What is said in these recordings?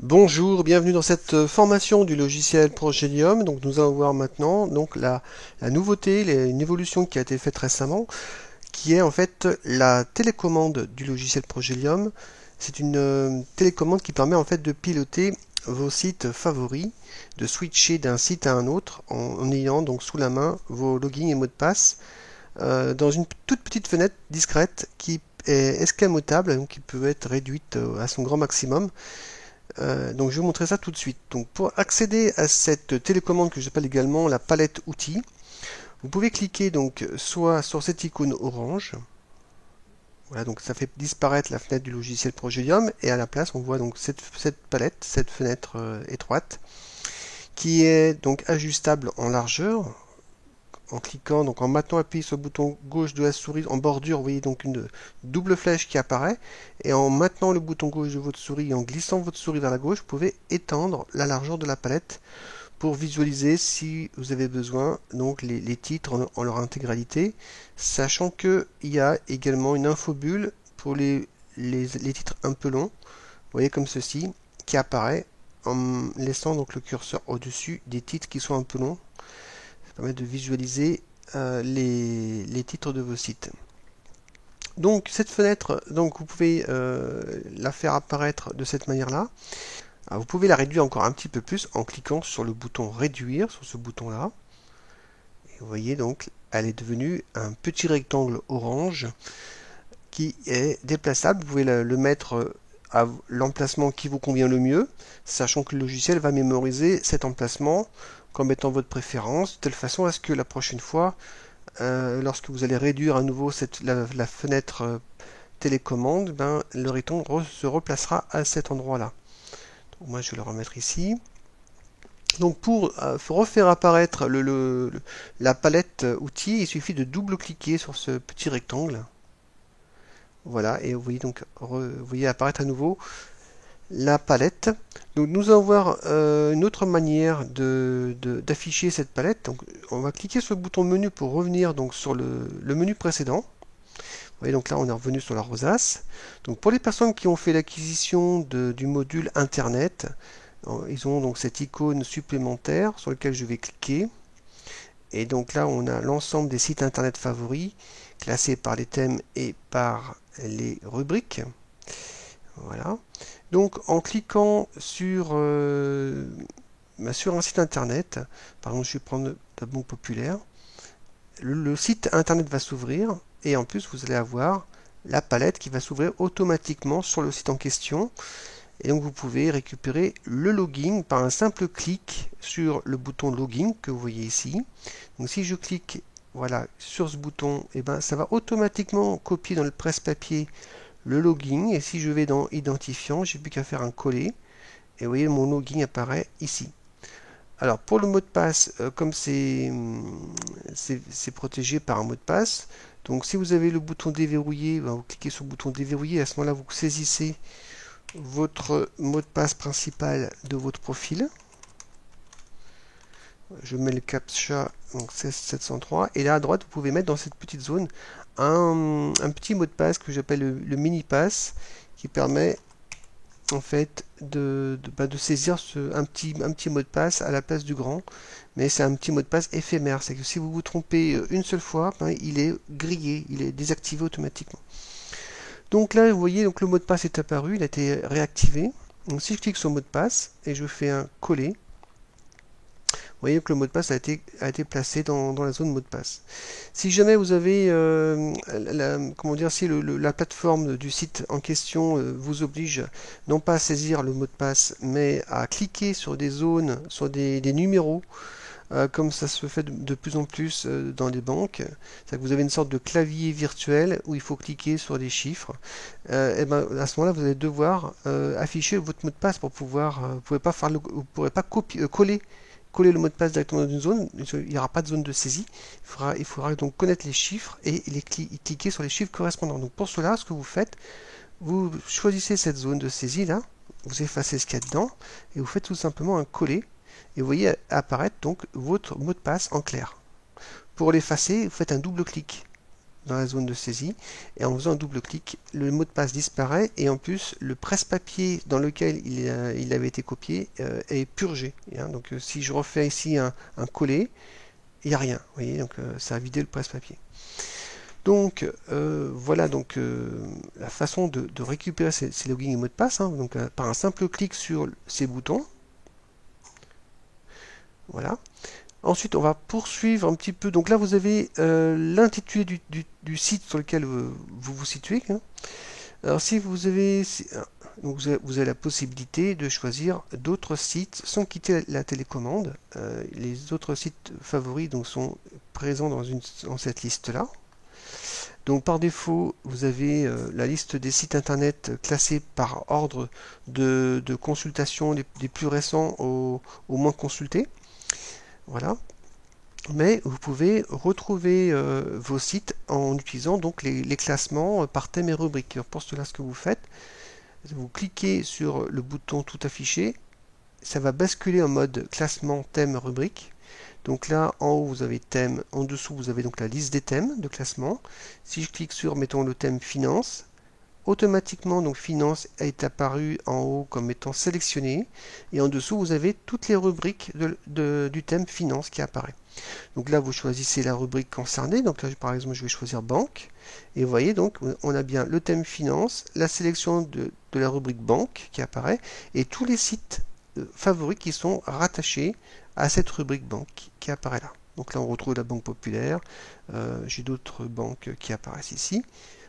Bonjour, bienvenue dans cette formation du logiciel Progenium. Donc nous allons voir maintenant la nouveauté, une évolution qui a été faite récemment, qui est en fait la télécommande du logiciel Progenium. C'est une télécommande qui permet en fait de piloter vos sites favoris, de switcher d'un site à un autre en ayant donc sous la main vos logins et mots de passe dans une toute petite fenêtre discrète qui est escamotable, donc qui peut être réduite à son grand maximum. Donc je vais vous montrer ça tout de suite. Donc pour accéder à cette télécommande que j'appelle également la palette outils, vous pouvez cliquer donc soit sur cette icône orange. Voilà, donc ça fait disparaître la fenêtre du logiciel Progenium et à la place on voit donc cette palette, cette fenêtre étroite qui est donc ajustable en largeur. En cliquant, donc en maintenant appuyé sur le bouton gauche de la souris en bordure, vous voyez donc une double flèche qui apparaît. Et en maintenant le bouton gauche de votre souris et en glissant votre souris vers la gauche, vous pouvez étendre la largeur de la palette pour visualiser si vous avez besoin donc les titres en leur intégralité, sachant qu'il y a également une infobulle pour les titres un peu longs, vous voyez comme ceci, qui apparaît en laissant donc le curseur au-dessus des titres qui sont un peu longs. Ça permet de visualiser les titres de vos sites. Donc cette fenêtre, donc vous pouvez la faire apparaître de cette manière-là. Vous pouvez la réduire encore un petit peu plus en cliquant sur le bouton réduire, sur ce bouton-là. Et vous voyez donc, elle est devenue un petit rectangle orange qui est déplaçable. Vous pouvez le mettre à l'emplacement qui vous convient le mieux, sachant que le logiciel va mémoriser cet emplacement comme étant votre préférence, de telle façon à ce que la prochaine fois, lorsque vous allez réduire à nouveau la fenêtre télécommande, le rectangle se replacera à cet endroit-là. Moi je vais le remettre ici. Donc pour refaire apparaître la palette outils, il suffit de double-cliquer sur ce petit rectangle. Voilà, et vous voyez donc vous voyez apparaître à nouveau la palette. Donc nous allons voir une autre manière d'afficher cette palette. Donc on va cliquer sur le bouton menu pour revenir donc sur le menu précédent. Vous voyez donc là on est revenu sur la rosace. Donc pour les personnes qui ont fait l'acquisition du module internet, ils ont donc cette icône supplémentaire sur laquelle je vais cliquer. Et donc là on a l'ensemble des sites internet favoris classés par les thèmes et par les rubriques. Voilà. Donc en cliquant sur un site internet, par exemple je vais prendre la Banque Populaire, le site internet va s'ouvrir et en plus vous allez avoir la palette qui va s'ouvrir automatiquement sur le site en question. Et donc vous pouvez récupérer le login par un simple clic sur le bouton login que vous voyez ici. Donc si je clique voilà, sur ce bouton, et ça va automatiquement copier dans le presse-papier le login. Et si je vais dans identifiant, j'ai plus qu'à faire un coller. Et vous voyez, mon login apparaît ici. Alors pour le mot de passe, comme c'est protégé par un mot de passe, donc si vous avez le bouton déverrouiller, vous cliquez sur le bouton déverrouiller, à ce moment-là vous saisissez votre mot de passe principal de votre profil. Je mets le captcha, donc 16703, et là à droite vous pouvez mettre dans cette petite zone un petit mot de passe que j'appelle le mini pass, qui permet en fait de saisir un petit mot de passe à la place du grand, mais c'est un petit mot de passe éphémère, c'est que si vous vous trompez une seule fois, il est grillé, il est désactivé automatiquement. Donc là vous voyez, donc le mot de passe est apparu, il a été réactivé. Donc si je clique sur mot de passe et je fais un coller, vous voyez que le mot de passe a été placé dans la zone mot de passe. Si jamais vous avez, comment dire, si la plateforme du site en question vous oblige non pas à saisir le mot de passe, mais à cliquer sur des zones, sur des numéros, comme ça se fait de plus en plus dans les banques, c'est-à-dire que vous avez une sorte de clavier virtuel où il faut cliquer sur des chiffres, et à ce moment-là vous allez devoir afficher votre mot de passe pour pouvoir, vous ne pourrez pas coller le mot de passe directement dans une zone, il n'y aura pas de zone de saisie. Il faudra donc connaître les chiffres et cliquer sur les chiffres correspondants. Donc pour cela, ce que vous faites, vous choisissez cette zone de saisie là, vous effacez ce qu'il y a dedans et vous faites tout simplement un coller et vous voyez apparaître donc votre mot de passe en clair. Pour l'effacer, vous faites un double clic dans la zone de saisie, et en faisant un double clic, le mot de passe disparaît, et en plus le presse-papier dans lequel il avait été copié est purgé. Hein. Donc si je refais ici un coller, il n'y a rien. Vous voyez, donc ça a vidé le presse-papier. Donc voilà donc la façon de récupérer ces logins et mots de passe, hein, donc par un simple clic sur ces boutons. Voilà. Ensuite, on va poursuivre un petit peu. Donc là, vous avez l'intitulé du site sur lequel vous vous situez. Hein. Alors si vous avez, donc vous avez la possibilité de choisir d'autres sites sans quitter la télécommande. Les autres sites favoris donc, sont présents dans cette liste-là. Donc par défaut, vous avez la liste des sites internet classés par ordre de consultation des plus récents au moins consultés. Voilà. Mais vous pouvez retrouver vos sites en utilisant donc les classements par thème et rubrique. Alors pour cela, ce que vous faites, vous cliquez sur le bouton tout affiché, ça va basculer en mode classement thème rubrique. Donc là, en haut, vous avez thème, en dessous, vous avez donc la liste des thèmes de classement. Si je clique sur, mettons, le thème finance, automatiquement, donc finance est apparu en haut comme étant sélectionné, et en dessous, vous avez toutes les rubriques du thème finance qui apparaît. Donc là, vous choisissez la rubrique concernée. Donc là, par exemple, je vais choisir banque. Et vous voyez, donc, on a bien le thème finance, la sélection de la rubrique banque qui apparaît, et tous les sites favoris qui sont rattachés à cette rubrique banque qui apparaît là. Donc là, on retrouve la Banque Populaire. J'ai d'autres banques qui apparaissent ici.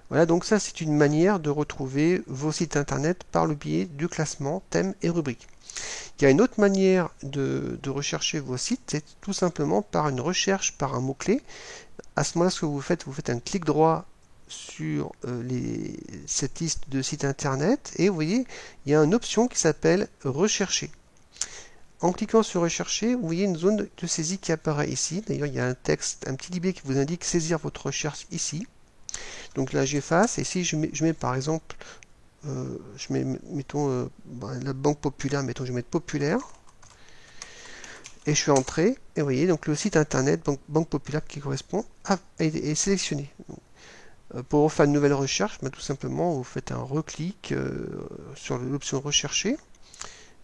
Voilà, donc ça, c'est une manière de retrouver vos sites internet par le biais du classement, thème et rubrique. Il y a une autre manière de rechercher vos sites, c'est tout simplement par une recherche par un mot-clé. À ce moment-là, ce que vous faites un clic droit sur cette liste de sites internet et vous voyez, il y a une option qui s'appelle Rechercher. En cliquant sur Rechercher, vous voyez une zone de saisie qui apparaît ici. D'ailleurs, il y a un texte, un petit libé qui vous indique saisir votre recherche ici. Donc là, j'efface et si je mets par exemple mettons la Banque Populaire, mettons je vais mettre Populaire et je fais entrer et vous voyez donc le site internet Banque Populaire qui correspond est sélectionné. Pour refaire une nouvelle recherche, tout simplement vous faites un reclic sur l'option rechercher.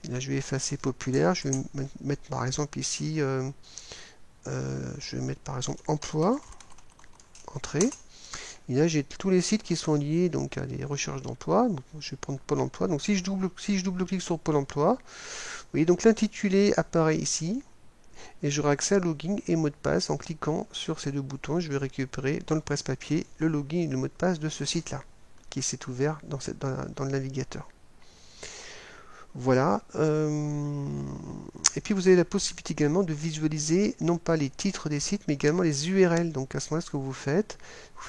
Et là je vais effacer Populaire, je vais mettre par exemple ici je vais mettre par exemple emploi, entrée. Et là, j'ai tous les sites qui sont liés donc à des recherches d'emploi. Je vais prendre Pôle emploi. Donc, si je double-clique sur Pôle emploi, vous voyez donc l'intitulé apparaît ici. Et j'aurai accès à login et mot de passe en cliquant sur ces deux boutons. Je vais récupérer dans le presse-papier le login et le mot de passe de ce site-là, qui s'est ouvert dans le navigateur. Voilà. Et puis vous avez la possibilité également de visualiser non pas les titres des sites, mais également les URL. Donc à ce moment-là, ce que vous faites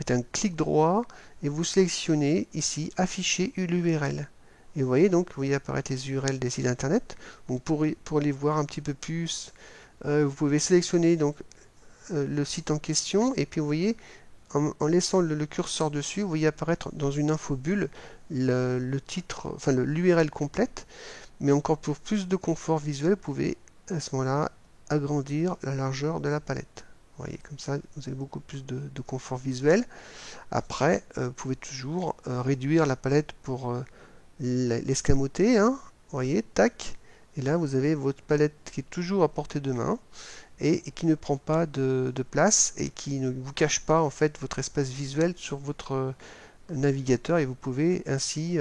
un clic droit et vous sélectionnez ici afficher l'URL. Et vous voyez donc, vous voyez apparaître les URL des sites internet. Donc pour les voir un petit peu plus, vous pouvez sélectionner donc le site en question et puis vous voyez en laissant le curseur dessus, vous voyez apparaître dans une infobulle le titre, enfin l'URL complète, mais encore pour plus de confort visuel, vous pouvez à ce moment-là agrandir la largeur de la palette. Vous voyez, comme ça, vous avez beaucoup plus de confort visuel. Après, vous pouvez toujours réduire la palette pour l'escamoter, hein. Vous voyez, tac, et là vous avez votre palette qui est toujours à portée de main. Et qui ne prend pas de place et qui ne vous cache pas en fait votre espace visuel sur votre navigateur et vous pouvez ainsi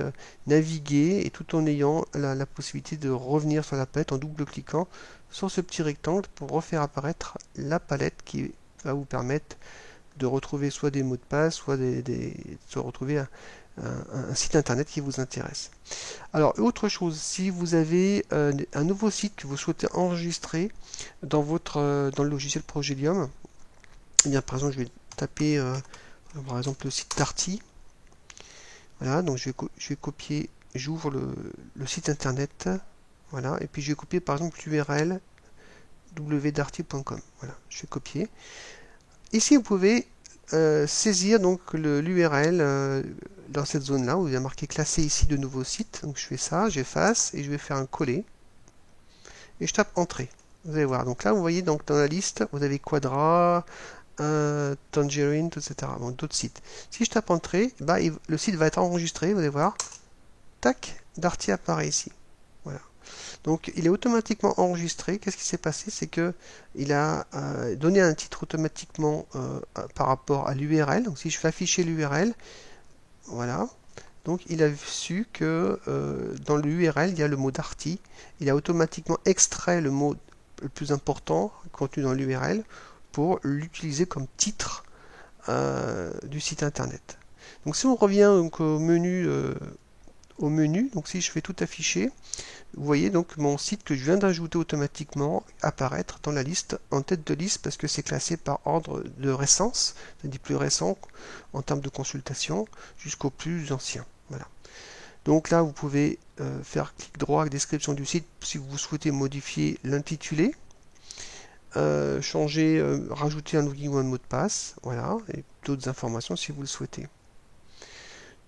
naviguer et tout en ayant la possibilité de revenir sur la palette en double-cliquant sur ce petit rectangle pour refaire apparaître la palette qui va vous permettre de retrouver soit des mots de passe, soit de retrouver un site internet qui vous intéresse. Alors, autre chose, si vous avez un nouveau site que vous souhaitez enregistrer dans le logiciel Progelium, eh bien, par exemple, je vais taper par exemple le site Darty. Voilà, donc je vais copier, j'ouvre le site internet, voilà, et puis je vais copier par exemple l'URL www.darty.com. Voilà, je vais copier. Ici, vous pouvez saisir donc l'URL dans cette zone là où il y a marqué classé ici de nouveaux sites. Donc je fais ça, j'efface et je vais faire un coller et je tape entrée. Vous allez voir, donc là vous voyez donc dans la liste vous avez Quadra, Tangerine, etc. Bon, d'autres sites. Si je tape entrée, bah, le site va être enregistré, vous allez voir. Tac, Darty apparaît ici. Voilà. Donc il est automatiquement enregistré. Qu'est-ce qui s'est passé? C'est que il a donné un titre automatiquement par rapport à l'URL. Donc si je fais afficher l'URL, voilà. Donc il a su que dans l'URL, il y a le mot Darty. Il a automatiquement extrait le mot le plus important contenu dans l'URL pour l'utiliser comme titre du site internet. Donc si on revient donc, au menu, donc si je fais tout afficher, vous voyez donc mon site que je viens d'ajouter automatiquement apparaître dans la liste en tête de liste parce que c'est classé par ordre de récence, c'est-à-dire plus récent en termes de consultation jusqu'au plus ancien. Voilà. Donc là vous pouvez faire clic droit, description du site si vous souhaitez modifier l'intitulé, changer, rajouter un login ou un mot de passe, voilà, et d'autres informations si vous le souhaitez.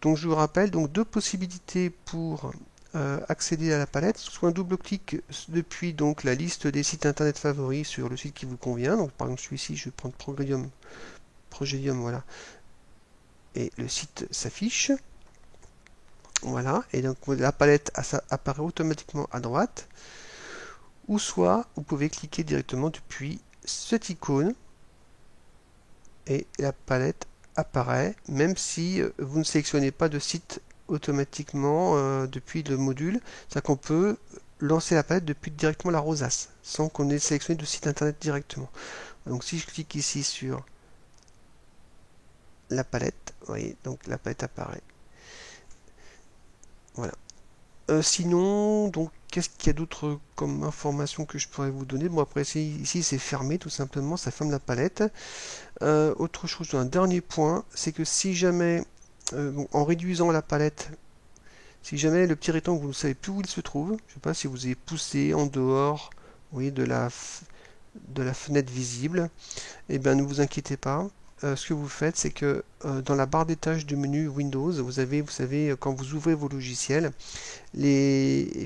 Donc je vous rappelle donc deux possibilités pour accéder à la palette, soit un double-clic depuis donc la liste des sites internet favoris sur le site qui vous convient. Donc par exemple celui-ci, je vais prendre Progelium, voilà, et le site s'affiche. Voilà, et donc la palette apparaît automatiquement à droite. Ou soit vous pouvez cliquer directement depuis cette icône et la palette apparaît, même si vous ne sélectionnez pas de site automatiquement depuis le module. C'est-à-dire qu'on peut lancer la palette depuis directement la rosace, sans qu'on ait sélectionné de site internet directement. Donc si je clique ici sur la palette, vous voyez, donc la palette apparaît. Voilà. Sinon, donc, qu'est-ce qu'il y a d'autre comme information que je pourrais vous donner? Bon, après, ici, c'est fermé, tout simplement, ça ferme la palette. Autre chose, un dernier point, c'est que si jamais, bon, en réduisant la palette, si jamais le petit rectangle, vous ne savez plus où il se trouve, je ne sais pas si vous avez poussé en dehors, vous voyez, de la fenêtre visible, eh bien, ne vous inquiétez pas. Ce que vous faites, c'est que dans la barre des tâches du menu Windows, vous savez, quand vous ouvrez vos logiciels,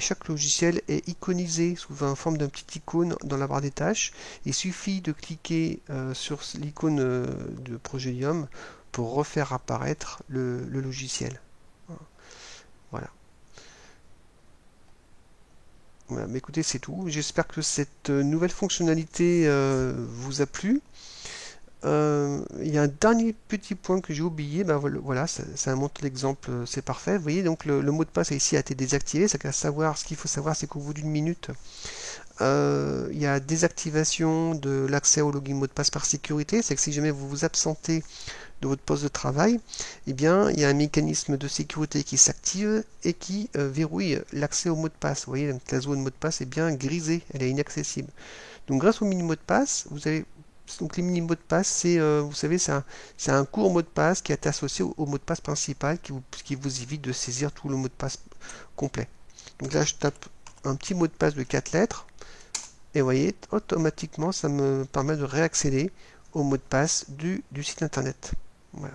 chaque logiciel est iconisé sous la forme d'un petit icône dans la barre des tâches. Il suffit de cliquer sur l'icône de Progelium pour refaire apparaître le logiciel. Voilà. Voilà, mais écoutez, c'est tout. J'espère que cette nouvelle fonctionnalité vous a plu. Il y a un dernier petit point que j'ai oublié, ben voilà, ça montre l'exemple, c'est parfait. Vous voyez, donc le mot de passe ici a été désactivé. Ce qu'il faut savoir, c'est qu'au bout d'une minute, il y a désactivation de l'accès au login mot de passe par sécurité. C'est que si jamais vous vous absentez de votre poste de travail, eh bien, il y a un mécanisme de sécurité qui s'active et qui verrouille l'accès au mot de passe. Vous voyez, la zone mot de passe est bien grisée, elle est inaccessible. Donc grâce au mini mot de passe, vous avez donc les mini mots de passe, c'est vous savez, c'est un court mot de passe qui est associé au mot de passe principal qui vous évite de saisir tout le mot de passe complet. Donc là, je tape un petit mot de passe de 4 lettres et vous voyez, automatiquement, ça me permet de réaccéder au mot de passe du site internet. Voilà.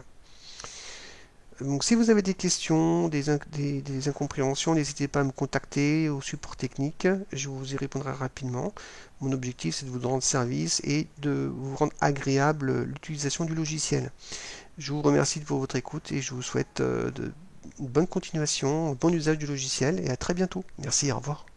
Donc si vous avez des questions, des incompréhensions, n'hésitez pas à me contacter au support technique, je vous y répondrai rapidement. Mon objectif c'est de vous rendre service et de vous rendre agréable l'utilisation du logiciel. Je vous remercie pour votre écoute et je vous souhaite une bonne continuation, un bon usage du logiciel et à très bientôt. Merci, au revoir.